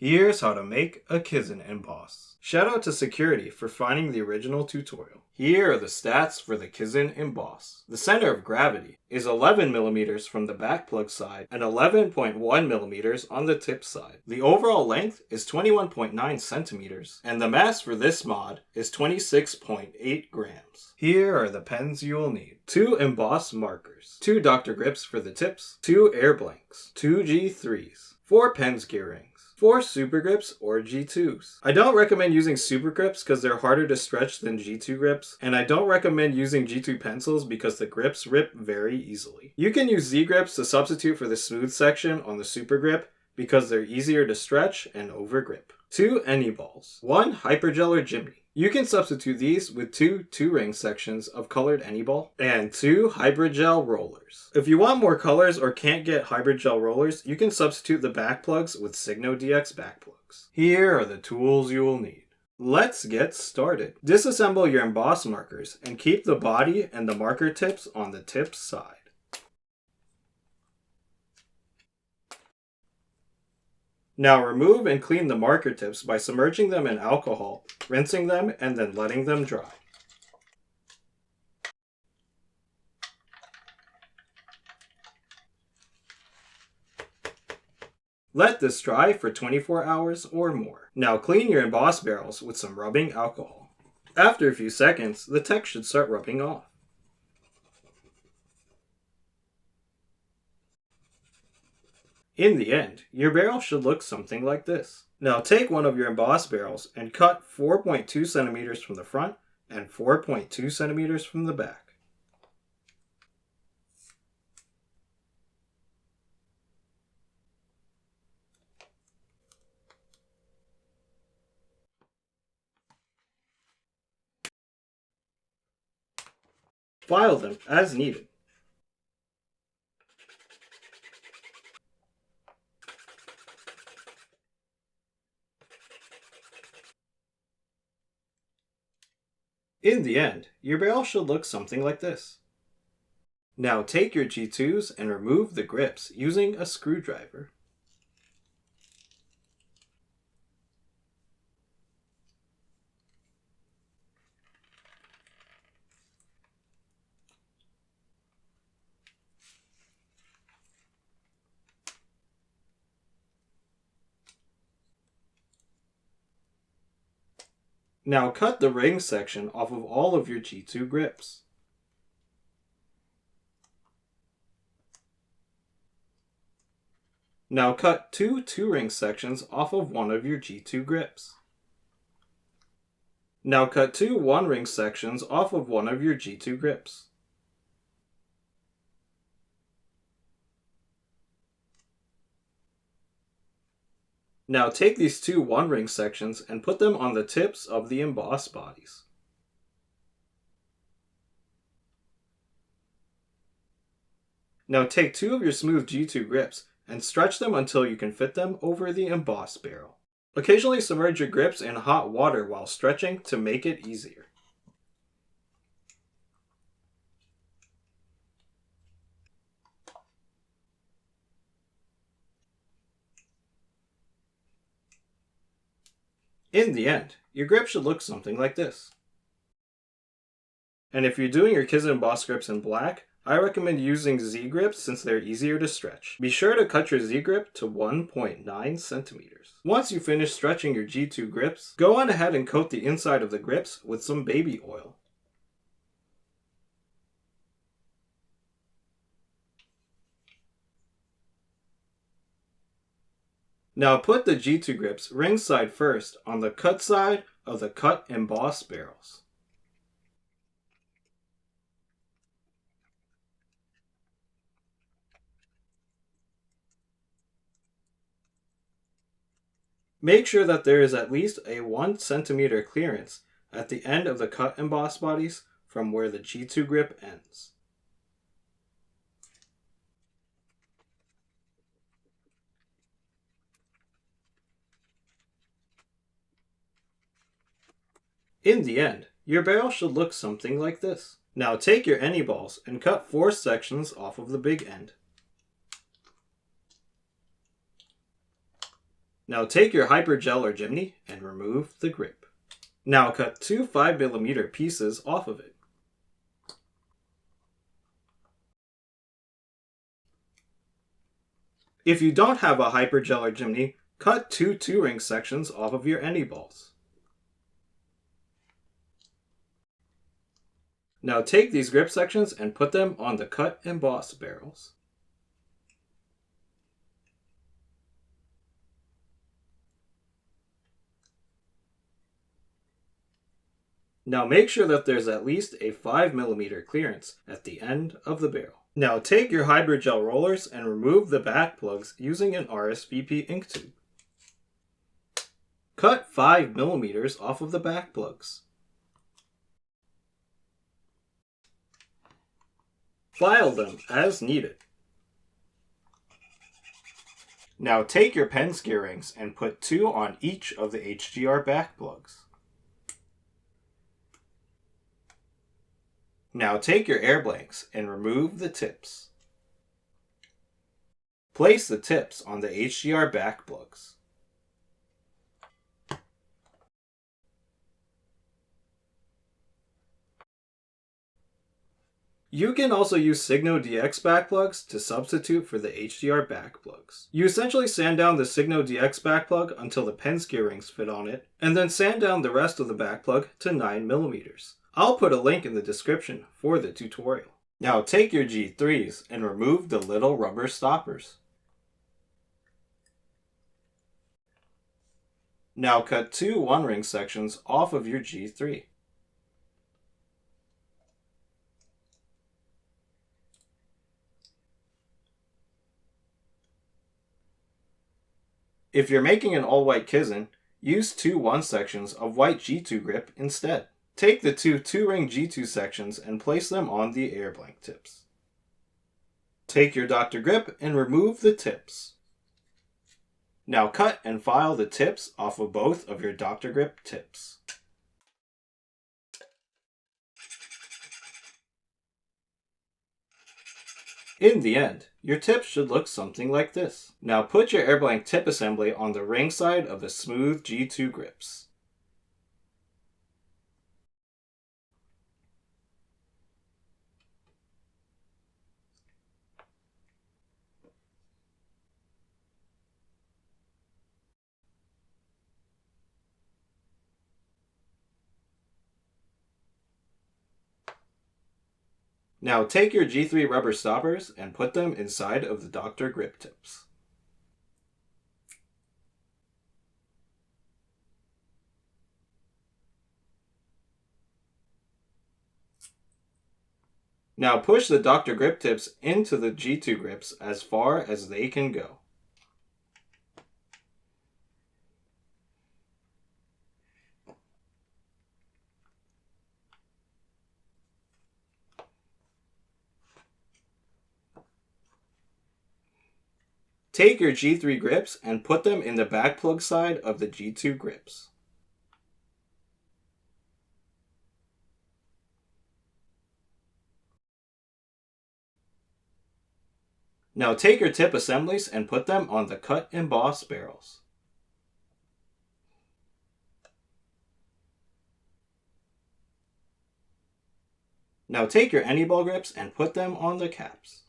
Here's how to make a Kzzn Emboss. Shout out to security for finding the original tutorial. Here are the stats for the Kzzn Emboss. The center of gravity is 11 mm from the backplug side and 11.1 mm on the tip side. The overall length is 21.9 centimeters, and the mass for this mod is 26.8 grams. Here are the pens you will need. 2 emboss markers, 2 Dr. Grips for the tips, 2 air blanks, 2 G3s, 4 pens gear rings, 4 Supergrips or G2s. I don't recommend using Supergrips because they're harder to stretch than G2 grips, and I don't recommend using G2 pencils because the grips rip very easily. You can use Z grips to substitute for the smooth section on the Supergrip because they're easier to stretch and overgrip. 2 Anyballs, 1 Hyperjell or Jimny. You can substitute these with 2 2-ring sections of colored Anyball and 2 Hyperjell rollers. If you want more colors or can't get Hyperjell rollers, you can substitute the Backplugs with Signo DX Backplugs. Here are the tools you will need. Let's get started. Disassemble your emboss markers and keep the body and the marker tips on the tip side. Now remove and clean the marker tips by submerging them in alcohol, rinsing them, and then letting them dry. Let this dry for 24 hours or more. Now clean your emboss barrels with some rubbing alcohol. After a few seconds, the text should start rubbing off. In the end, your barrel should look something like this. Now take one of your emboss barrels and cut 4.2 centimeters from the front and 4.2 centimeters from the back. File them as needed. In the end, your barrel should look something like this. Now take your G2s and remove the grips using a screwdriver. Now cut the ring section off of all of your G2 grips. Now cut 2 2-ring sections off of one of your G2 grips. Now cut 2 1-ring sections off of one of your G2 grips. Now take these 2 1-ring sections and put them on the tips of the emboss bodies. Now take 2 of your smooth G2 grips and stretch them until you can fit them over the emboss barrel. Occasionally submerge your grips in hot water while stretching to make it easier. In the end, your grip should look something like this. And if you're doing your Kzzn Emboss grips in black, I recommend using Z grips since they're easier to stretch. Be sure to cut your Z grip to 1.9 centimeters. Once you finish stretching your G2 grips, go on ahead and coat the inside of the grips with some baby oil. Now put the G2 grips ringside first on the cut side of the cut emboss barrels. Make sure that there is at least a 1 centimeter clearance at the end of the cut emboss bodies from where the G2 grip ends. In the end, your barrel should look something like this. Now take your Anyballs and cut 4 sections off of the big end. Now take your Hyperjell or Jimny and remove the grip. Now cut two 5mm pieces off of it. If you don't have a Hyperjell or Jimny, cut two 2-ring sections off of your Anyballs. Now take these grip sections and put them on the cut emboss barrels. Now make sure that there's at least a 5mm clearance at the end of the barrel. Now take your Hyperjell rollers and remove the back plugs using an RSVP ink tube. Cut 5mm off of the back plugs. File them as needed. Now take your pen skewer rings and put 2 on each of the HGR back plugs. Now take your air blanks and remove the tips. Place the tips on the HGR back plugs. You can also use Signo DX backplugs to substitute for the HDR backplugs. You essentially sand down the Signo DX backplug until the pen skewer rings fit on it, and then sand down the rest of the backplug to 9mm. I'll put a link in the description for the tutorial. Now take your G3s and remove the little rubber stoppers. Now cut two 1-ring sections off of your G3. If you're making an all white Kzzn, use two 1 sections of white G2 grip instead. Take the two 2-ring G2 sections and place them on the air blank tips. Take your Dr. Grip and remove the tips. Now cut and file the tips off of both of your Dr. Grip tips. In the end, your tips should look something like this. Now put your air blank tip assembly on the ringside of the smooth G2 grips. Now take your G3 rubber stoppers and put them inside of the Dr. Grip tips. Now push the Dr. Grip tips into the G2 grips as far as they can go. Take your G3 grips and put them in the back plug side of the G2 grips. Now take your tip assemblies and put them on the cut emboss barrels. Now take your Anyball grips and put them on the caps.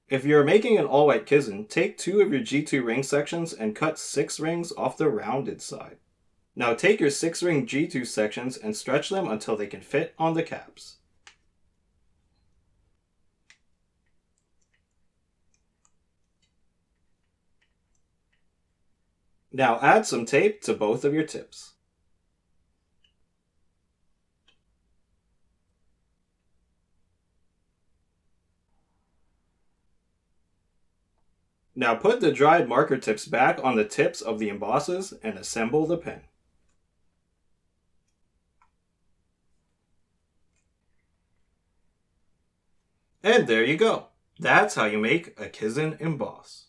If you're making an all white Kzzn, take 2 of your G2 ring sections and cut 6 rings off the rounded side. Now take your 6-ring G2 sections and stretch them until they can fit on the caps. Now add some tape to both of your tips. Now put the dried marker tips back on the tips of the embosses and assemble the pen. And there you go. That's how you make a Kzzn Emboss.